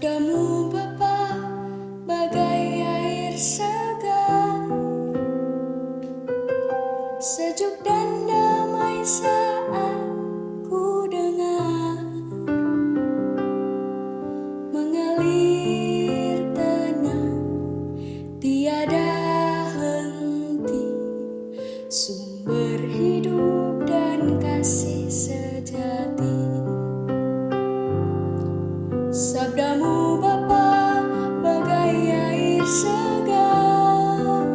Sabdamu Bapa bagai air segar, sejuk dan damai saat ku dengar, mengalir tenang tiada henti, sumber hidup dan kasih sejati. Sabdamu Bapa bagai air segar,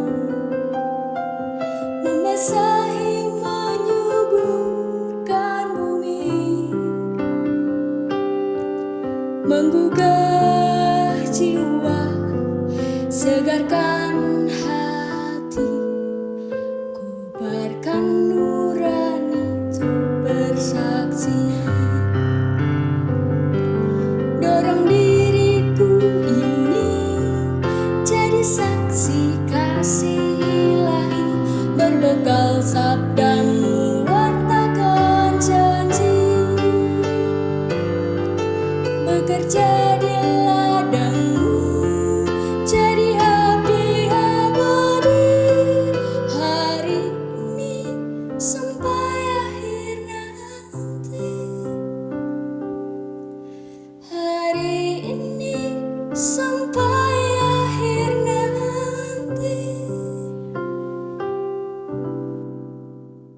membasahi menyuburkan bumi, menggugah jiwa, segarkan hati, kobarkan nurani untuk bersaksi. Dorong diriku ini jadi saksi kasih ilahi, berbekal sabdamu wartakan janji, bekerja di ladangmu jadi abdi abadi, hari ini sampai akhir nanti. Hari ini sampai akhir nanti.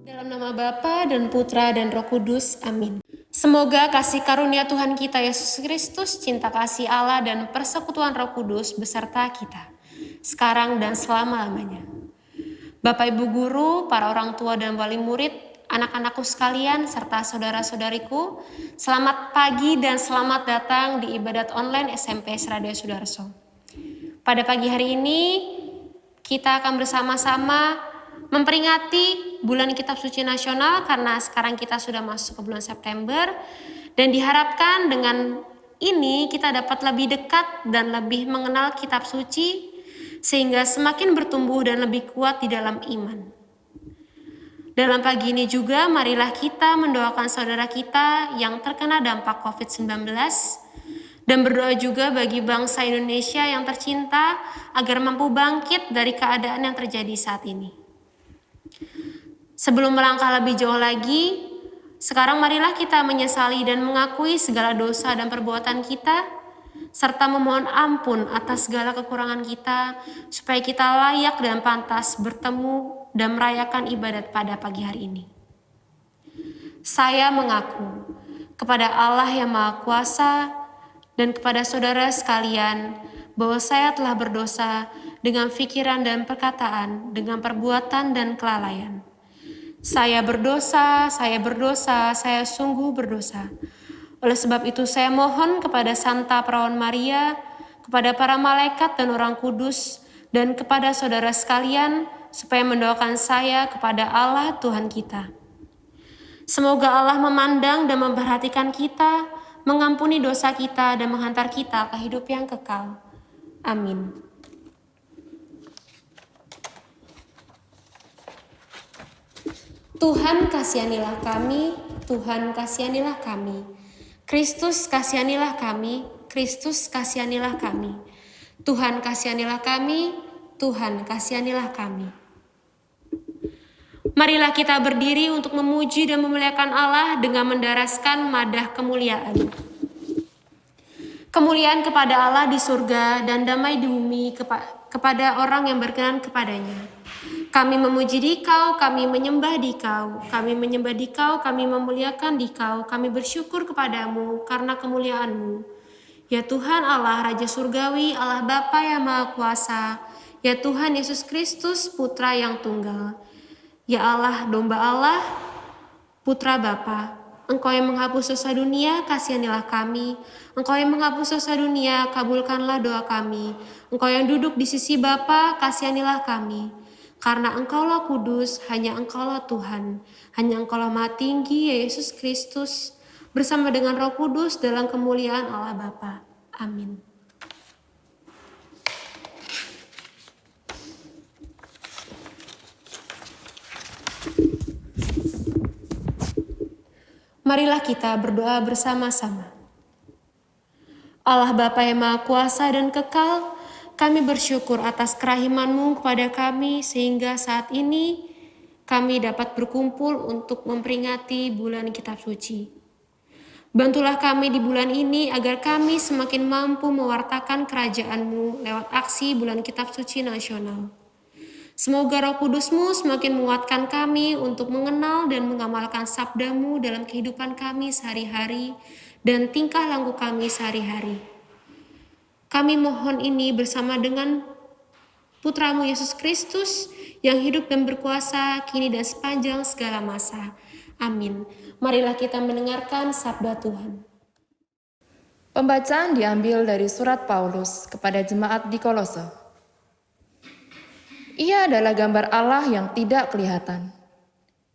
Dalam nama Bapa dan Putra dan Roh Kudus, amin. Semoga kasih karunia Tuhan kita Yesus Kristus, cinta kasih Allah dan persekutuan Roh Kudus beserta kita, sekarang dan selama-lamanya. Bapak Ibu Guru, para orang tua dan wali murid, anak-anakku sekalian, serta saudara-saudariku, selamat pagi dan selamat datang di ibadat online SMP Seradia Sudarso. Pada pagi hari ini, kita akan bersama-sama memperingati bulan Kitab Suci Nasional karena sekarang kita sudah masuk ke bulan September, dan diharapkan dengan ini kita dapat lebih dekat dan lebih mengenal Kitab Suci sehingga semakin bertumbuh dan lebih kuat di dalam iman. Dalam pagi ini juga marilah kita mendoakan saudara kita yang terkena dampak COVID-19 dan berdoa juga bagi bangsa Indonesia yang tercinta agar mampu bangkit dari keadaan yang terjadi saat ini. Sebelum melangkah lebih jauh lagi, sekarang marilah kita menyesali dan mengakui segala dosa dan perbuatan kita, serta memohon ampun atas segala kekurangan kita, supaya kita layak dan pantas bertemu dan merayakan ibadat pada pagi hari ini. Saya mengaku kepada Allah yang Maha Kuasa dan kepada saudara sekalian bahwa saya telah berdosa dengan pikiran dan perkataan, dengan perbuatan dan kelalaian. Saya berdosa, saya sungguh berdosa. Oleh sebab itu saya mohon kepada Santa Perawan Maria, kepada para malaikat dan orang kudus, dan kepada saudara sekalian, supaya mendoakan saya kepada Allah Tuhan kita. Semoga Allah memandang dan memperhatikan kita, mengampuni dosa kita, dan menghantar kita ke hidup yang kekal. Amin. Tuhan kasihanilah kami, Tuhan kasihanilah kami. Kristus kasihanilah kami, Kristus kasihanilah kami. Tuhan kasihanilah kami, Tuhan kasihanilah kami. Marilah kita berdiri untuk memuji dan memuliakan Allah dengan mendaraskan madah kemuliaan. Kemuliaan kepada Allah di surga dan damai di bumi kepada orang yang berkenan kepadanya. Kami memuji Dikau, kami menyembah Dikau, kami menyembah Dikau, kami memuliakan Dikau, kami bersyukur kepadamu karena kemuliaan-Mu. Ya Tuhan Allah, Raja Surgawi, Allah Bapa yang Maha Kuasa, ya Tuhan Yesus Kristus, Putra yang tunggal. Ya Allah, Domba Allah, Putra Bapa, Engkau yang menghapus dosa dunia, kasihanilah kami. Engkau yang menghapus dosa dunia, kabulkanlah doa kami. Engkau yang duduk di sisi Bapa, kasihanilah kami. Karena Engkaulah kudus, hanya Engkaulah Tuhan, hanya Engkaulah Maha Tinggi, ya Yesus Kristus, bersama dengan Roh Kudus dalam kemuliaan Allah Bapa. Amin. Marilah kita berdoa bersama-sama. Allah Bapa yang Maha Kuasa dan Kekal, kami bersyukur atas kerahiman-Mu kepada kami sehingga saat ini kami dapat berkumpul untuk memperingati bulan Kitab Suci. Bantulah kami di bulan ini agar kami semakin mampu mewartakan kerajaan-Mu lewat aksi bulan Kitab Suci Nasional. Semoga Roh Kudus-Mu semakin menguatkan kami untuk mengenal dan mengamalkan sabda-Mu dalam kehidupan kami sehari-hari dan tingkah laku kami sehari-hari. Kami mohon ini bersama dengan Putra-Mu Yesus Kristus yang hidup dan berkuasa kini dan sepanjang segala masa. Amin. Marilah kita mendengarkan sabda Tuhan. Pembacaan diambil dari surat Paulus kepada jemaat di Kolose. Ia adalah gambar Allah yang tidak kelihatan,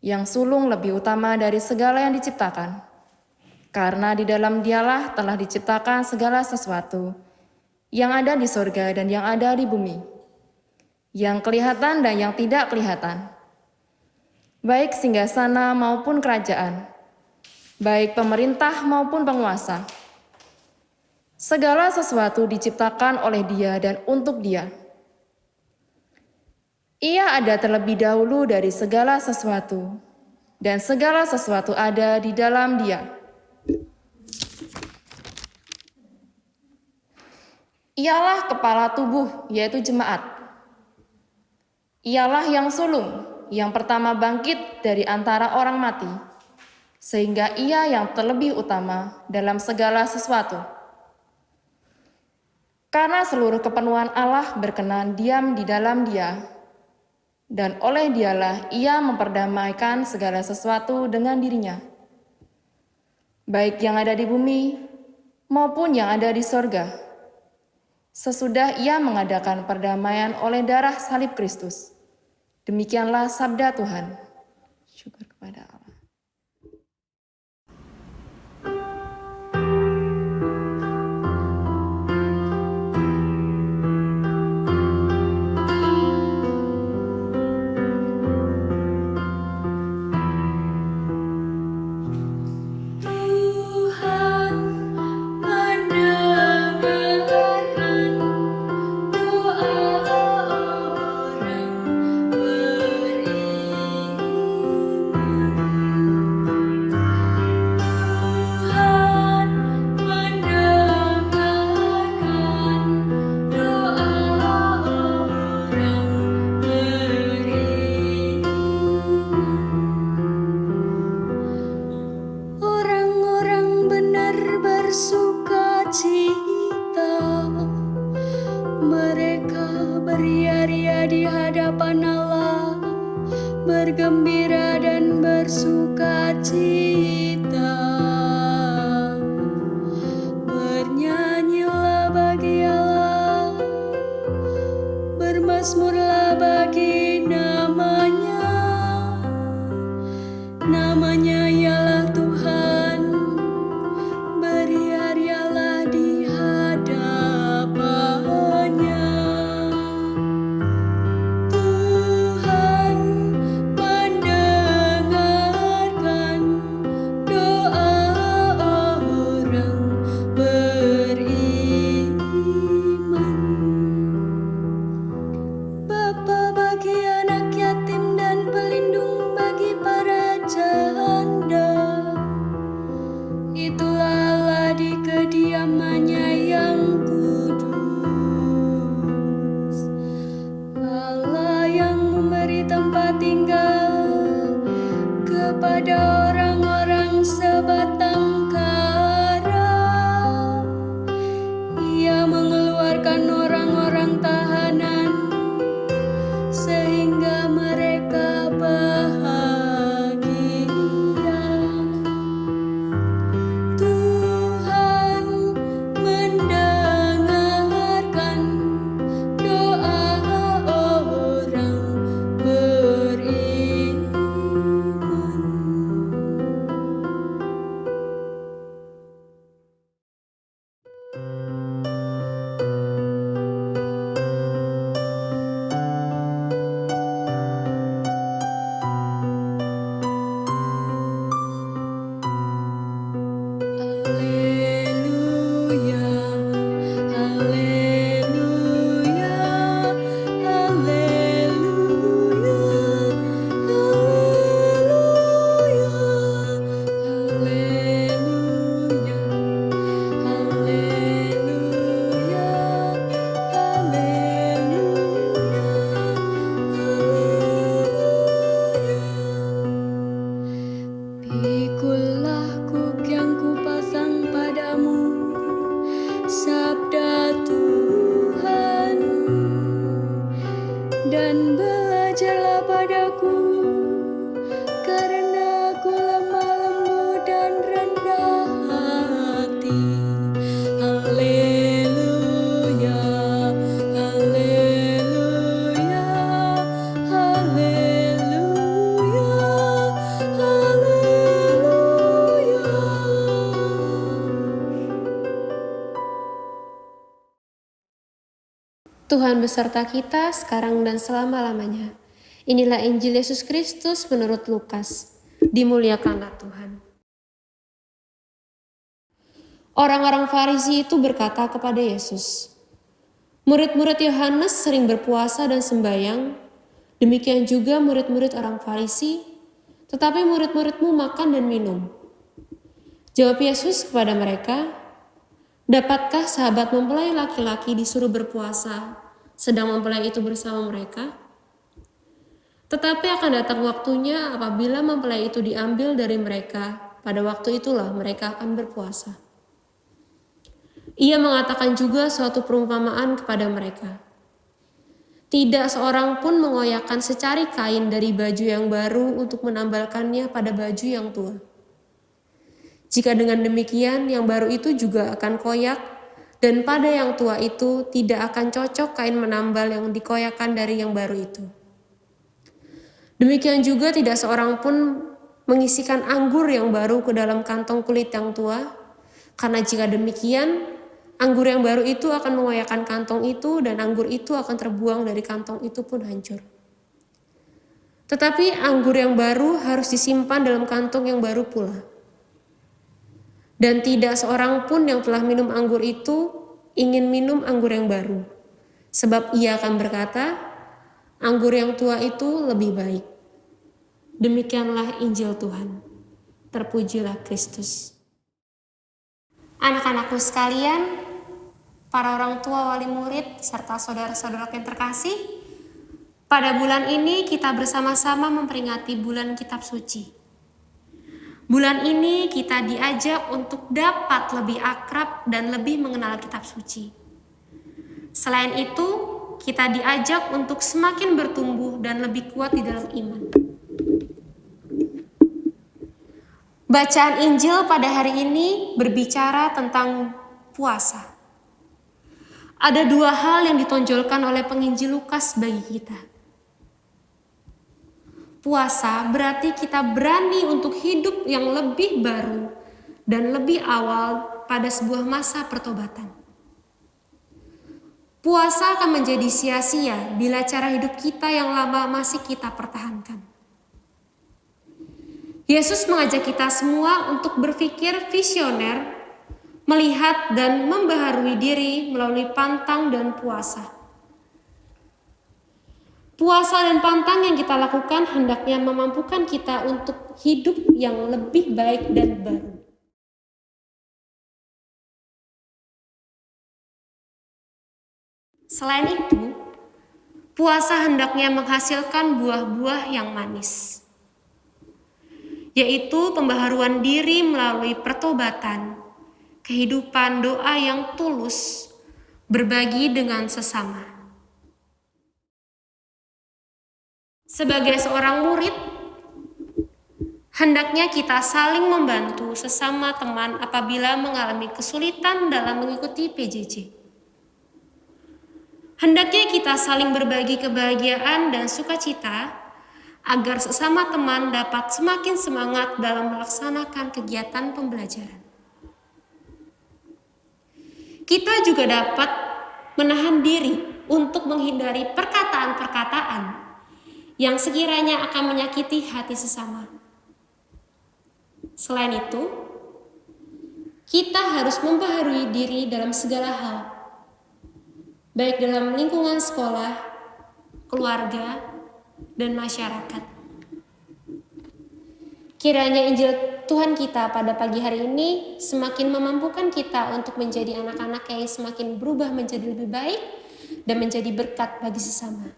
yang sulung lebih utama dari segala yang diciptakan. Karena di dalam Dialah telah diciptakan segala sesuatu, yang ada di sorga dan yang ada di bumi, yang kelihatan dan yang tidak kelihatan, baik singgasana maupun kerajaan, baik pemerintah maupun penguasa. Segala sesuatu diciptakan oleh Dia dan untuk Dia. Ia ada terlebih dahulu dari segala sesuatu, dan segala sesuatu ada di dalam Dia. Ialah kepala tubuh, yaitu jemaat. Ialah yang sulung, yang pertama bangkit dari antara orang mati, sehingga Ia yang terlebih utama dalam segala sesuatu. Karena seluruh kepenuhan Allah berkenan diam di dalam Dia, dan oleh Dialah Ia memperdamaikan segala sesuatu dengan dirinya, baik yang ada di bumi maupun yang ada di sorga, sesudah Ia mengadakan perdamaian oleh darah salib Kristus. Demikianlah sabda Tuhan. Syukur kepada Allah. Bergembira dan bersuka cita, bernyanyilah bagi Allah, bermazmurlah bagi namanya. Namanya ialah Tuhan, beriarialah di hadapannya. Kepada orang-orang sebatang kara, Ia mengeluarkan orang-orang tahanan sehingga mereka bahagia. Tuhan mendengarkan doa orang beriman. Tuhan beserta kita sekarang dan selama-lamanya. Inilah Injil Yesus Kristus menurut Lukas. Dimuliakanlah Tuhan. Orang-orang Farisi itu berkata kepada Yesus, "Murid-murid Yohanes sering berpuasa dan sembahyang, demikian juga murid-murid orang Farisi, tetapi murid-muridmu makan dan minum." Jawab Yesus kepada mereka, "Dapatkah sahabat mempelai laki-laki disuruh berpuasa, sedang mempelai itu bersama mereka? Tetapi akan datang waktunya apabila mempelai itu diambil dari mereka, pada waktu itulah mereka akan berpuasa." Ia mengatakan juga suatu perumpamaan kepada mereka. Tidak seorang pun mengoyakkan secari kain dari baju yang baru untuk menambalkannya pada baju yang tua. Jika dengan demikian, yang baru itu juga akan koyak, dan pada yang tua itu tidak akan cocok kain menambal yang dikoyakkan dari yang baru itu. Demikian juga tidak seorang pun mengisikan anggur yang baru ke dalam kantong kulit yang tua, karena jika demikian, anggur yang baru itu akan mengoyakkan kantong itu, dan anggur itu akan terbuang dari kantong itu pun hancur. Tetapi anggur yang baru harus disimpan dalam kantong yang baru pula. Dan tidak seorang pun yang telah minum anggur itu ingin minum anggur yang baru, sebab ia akan berkata, anggur yang tua itu lebih baik. Demikianlah Injil Tuhan. Terpujilah Kristus. Anak-anakku sekalian, para orang tua, wali murid, serta saudara-saudara yang terkasih, pada bulan ini kita bersama-sama memperingati bulan Kitab Suci. Bulan ini kita diajak untuk dapat lebih akrab dan lebih mengenal Kitab Suci. Selain itu, kita diajak untuk semakin bertumbuh dan lebih kuat di dalam iman. Bacaan Injil pada hari ini berbicara tentang puasa. Ada dua hal yang ditonjolkan oleh penginjil Lukas bagi kita. Puasa berarti kita berani untuk hidup yang lebih baru dan lebih awal pada sebuah masa pertobatan. Puasa akan menjadi sia-sia bila cara hidup kita yang lama masih kita pertahankan. Yesus mengajak kita semua untuk berpikir visioner, melihat dan membaharui diri melalui pantang dan puasa. Puasa dan pantang yang kita lakukan hendaknya memampukan kita untuk hidup yang lebih baik dan baru. Selain itu, puasa hendaknya menghasilkan buah-buah yang manis, yaitu pembaharuan diri melalui pertobatan, kehidupan doa yang tulus, berbagi dengan sesama. Sebagai seorang murid, hendaknya kita saling membantu sesama teman apabila mengalami kesulitan dalam mengikuti PJJ. Hendaknya kita saling berbagi kebahagiaan dan sukacita agar sesama teman dapat semakin semangat dalam melaksanakan kegiatan pembelajaran. Kita juga dapat menahan diri untuk menghindari perkataan-perkataan yang sekiranya akan menyakiti hati sesama. Selain itu, kita harus membaharui diri dalam segala hal, baik dalam lingkungan sekolah, keluarga, dan masyarakat. Kiranya Injil Tuhan kita pada pagi hari ini semakin memampukan kita untuk menjadi anak-anak yang semakin berubah menjadi lebih baik dan menjadi berkat bagi sesama.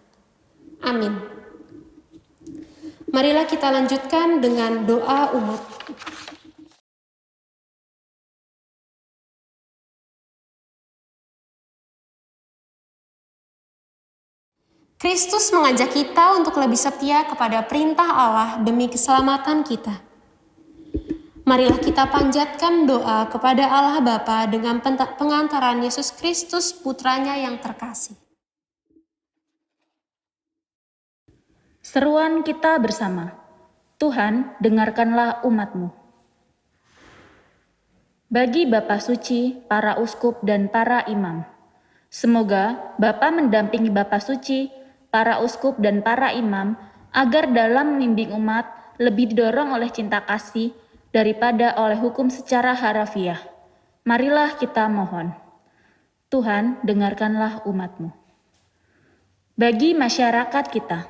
Amin. Marilah kita lanjutkan dengan doa umat. Kristus mengajak kita untuk lebih setia kepada perintah Allah demi keselamatan kita. Marilah kita panjatkan doa kepada Allah Bapa dengan pengantaran Yesus Kristus Putranya yang terkasih. Seruan kita bersama. Tuhan, dengarkanlah umat-Mu. Bagi Bapa Suci, para uskup dan para imam, Semoga Bapa mendampingi Bapa Suci, para uskup dan para imam, agar dalam membimbing umat lebih didorong oleh cinta kasih daripada oleh hukum secara harafiah. Marilah kita mohon. Tuhan, dengarkanlah umat-Mu. Bagi masyarakat kita,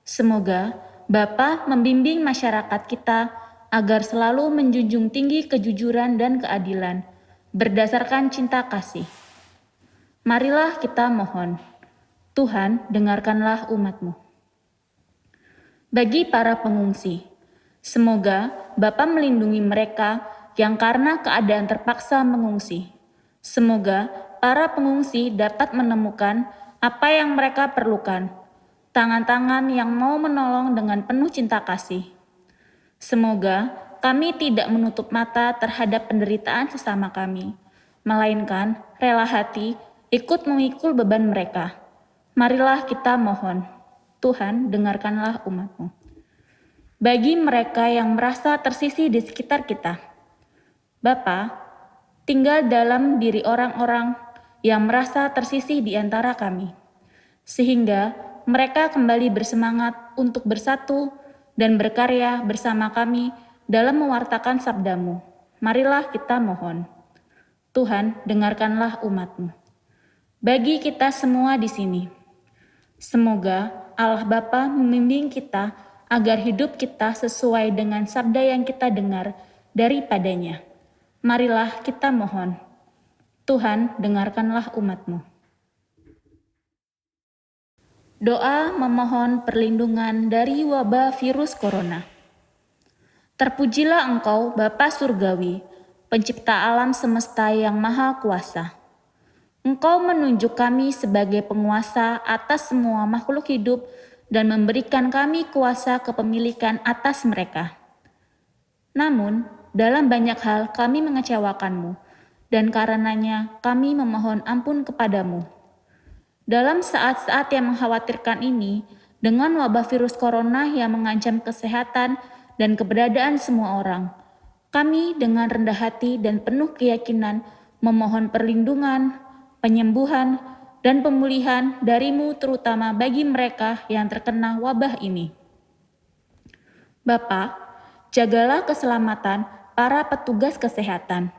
semoga Bapa membimbing masyarakat kita agar selalu menjunjung tinggi kejujuran dan keadilan berdasarkan cinta kasih. Marilah kita mohon. Tuhan, dengarkanlah umat-Mu. Bagi para pengungsi, semoga Bapa melindungi mereka yang karena keadaan terpaksa mengungsi. Semoga para pengungsi dapat menemukan apa yang mereka perlukan, tangan-tangan yang mau menolong dengan penuh cinta kasih. Semoga kami tidak menutup mata terhadap penderitaan sesama kami, melainkan rela hati ikut memikul beban mereka. Marilah kita mohon. Tuhan, dengarkanlah umat-Mu. Bagi mereka yang merasa tersisih di sekitar kita, Bapa, tinggal dalam diri orang-orang yang merasa tersisih di antara kami, sehingga mereka kembali bersemangat untuk bersatu dan berkarya bersama kami dalam mewartakan sabda-Mu. Marilah kita mohon. Tuhan, dengarkanlah umat-Mu. Bagi kita semua di sini, semoga Allah Bapa membimbing kita agar hidup kita sesuai dengan sabda yang kita dengar daripadanya. Marilah kita mohon. Tuhan, dengarkanlah umat-Mu. Doa memohon perlindungan dari wabah virus corona. Terpujilah Engkau, Bapa Surgawi, pencipta alam semesta yang maha kuasa. Engkau menunjuk kami sebagai penguasa atas semua makhluk hidup dan memberikan kami kuasa kepemilikan atas mereka. Namun, dalam banyak hal kami mengecewakan-Mu, dan karenanya kami memohon ampun kepadamu. Dalam saat-saat yang mengkhawatirkan ini, dengan wabah virus corona yang mengancam kesehatan dan keberadaan semua orang, kami dengan rendah hati dan penuh keyakinan memohon perlindungan, penyembuhan, dan pemulihan dari-Mu terutama bagi mereka yang terkena wabah ini. Bapa, jagalah keselamatan para petugas kesehatan,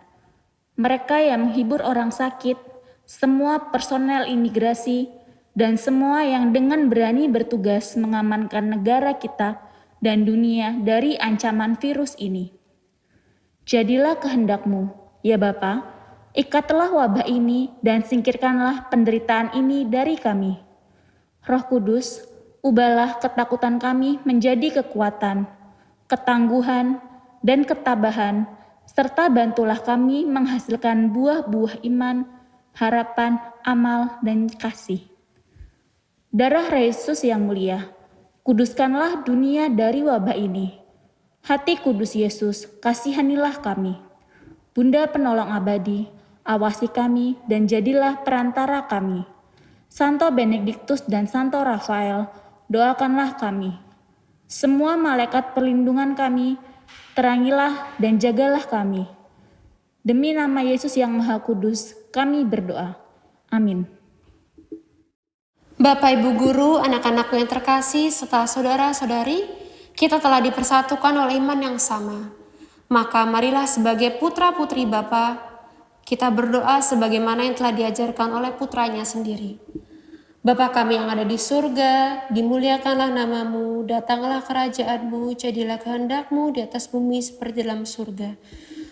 mereka yang menghibur orang sakit, semua personel imigrasi, dan semua yang dengan berani bertugas mengamankan negara kita dan dunia dari ancaman virus ini. Jadilah kehendak-Mu, ya Bapa, ikatlah wabah ini dan singkirkanlah penderitaan ini dari kami. Roh Kudus, ubahlah ketakutan kami menjadi kekuatan, ketangguhan, dan ketabahan, serta bantulah kami menghasilkan buah-buah iman, harapan, amal, dan kasih. Darah Yesus yang mulia, kuduskanlah dunia dari wabah ini. Hati kudus Yesus, kasihanilah kami. Bunda penolong abadi, awasi kami dan jadilah perantara kami. Santo Benediktus dan Santo Rafael, doakanlah kami. Semua malaikat perlindungan kami, terangilah dan jagalah kami. Demi nama Yesus yang Maha Kudus, kami berdoa. Amin. Bapak, Ibu Guru, anak-anakku yang terkasih, serta saudara-saudari, kita telah dipersatukan oleh iman yang sama. Maka marilah sebagai putra-putri Bapa, kita berdoa sebagaimana yang telah diajarkan oleh putranya sendiri. Bapa kami yang ada di surga, dimuliakanlah nama-Mu, datanglah kerajaan-Mu, jadilah kehendak-Mu di atas bumi seperti dalam surga.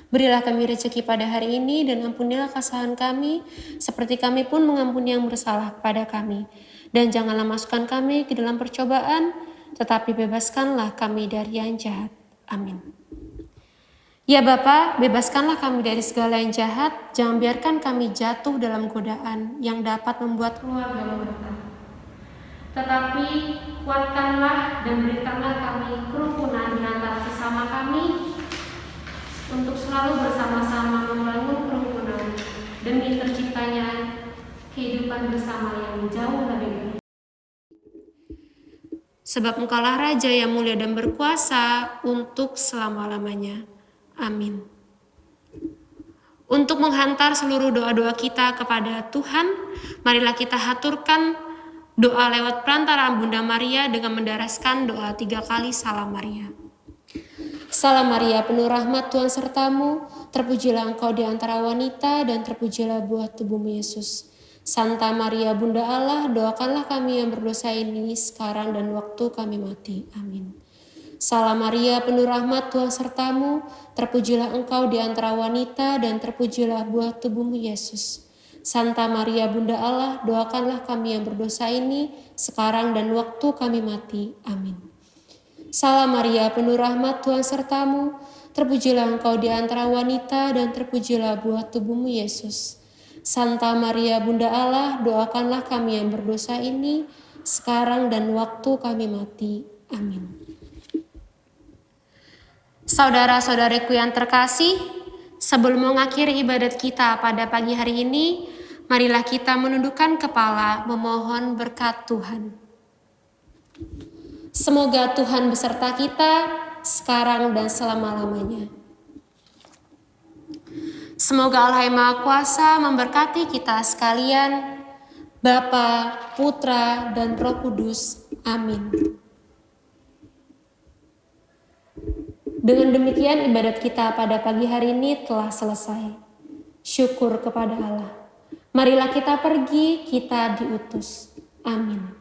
Berilah kami rezeki pada hari ini dan ampunilah kesalahan kami, seperti kami pun mengampuni yang bersalah kepada kami. Dan janganlah masukkan kami ke dalam percobaan, tetapi bebaskanlah kami dari yang jahat. Amin. Ya Bapa, bebaskanlah kami dari segala yang jahat, jangan biarkan kami jatuh dalam godaan yang dapat membuat keluarga murka. Tetapi kuatkanlah dan berikanlah kami kerukunan di antara sesama kami, untuk selalu bersama-sama membangun kerukunan demi terciptanya kehidupan bersama yang jauh lebih baik. Sebab Engkaulah Raja yang mulia dan berkuasa untuk selama-lamanya. Amin. Untuk menghantar seluruh doa-doa kita kepada Tuhan, marilah kita haturkan doa lewat perantaraan Bunda Maria dengan mendaraskan doa 3 kali Salam Maria. Salam Maria, penuh rahmat, Tuhan sertamu, terpujilah engkau di antara wanita dan terpujilah buah tubuhmu Yesus. Santa Maria Bunda Allah, doakanlah kami yang berdosa ini sekarang dan waktu kami mati. Amin. Salam Maria, penuh rahmat, Tuhan sertamu, terpujilah engkau di antara wanita dan terpujilah buah tubuhmu Yesus. Santa Maria Bunda Allah, doakanlah kami yang berdosa ini sekarang dan waktu kami mati. Amin. Salam Maria, penuh rahmat, Tuhan sertamu, terpujilah engkau di antara wanita dan terpujilah buah tubuhmu Yesus. Santa Maria Bunda Allah, doakanlah kami yang berdosa ini sekarang dan waktu kami mati. Amin. Saudara-saudariku yang terkasih, sebelum mengakhiri ibadat kita pada pagi hari ini, marilah kita menundukkan kepala memohon berkat Tuhan. Semoga Tuhan beserta kita sekarang dan selama-lamanya. Semoga Allah yang Maha Kuasa memberkati kita sekalian, Bapa, Putra, dan Roh Kudus. Amin. Dengan demikian ibadat kita pada pagi hari ini telah selesai. Syukur kepada Allah. Marilah kita pergi, kita diutus. Amin.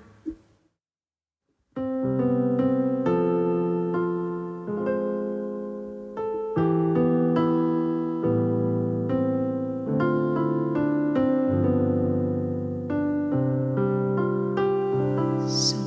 So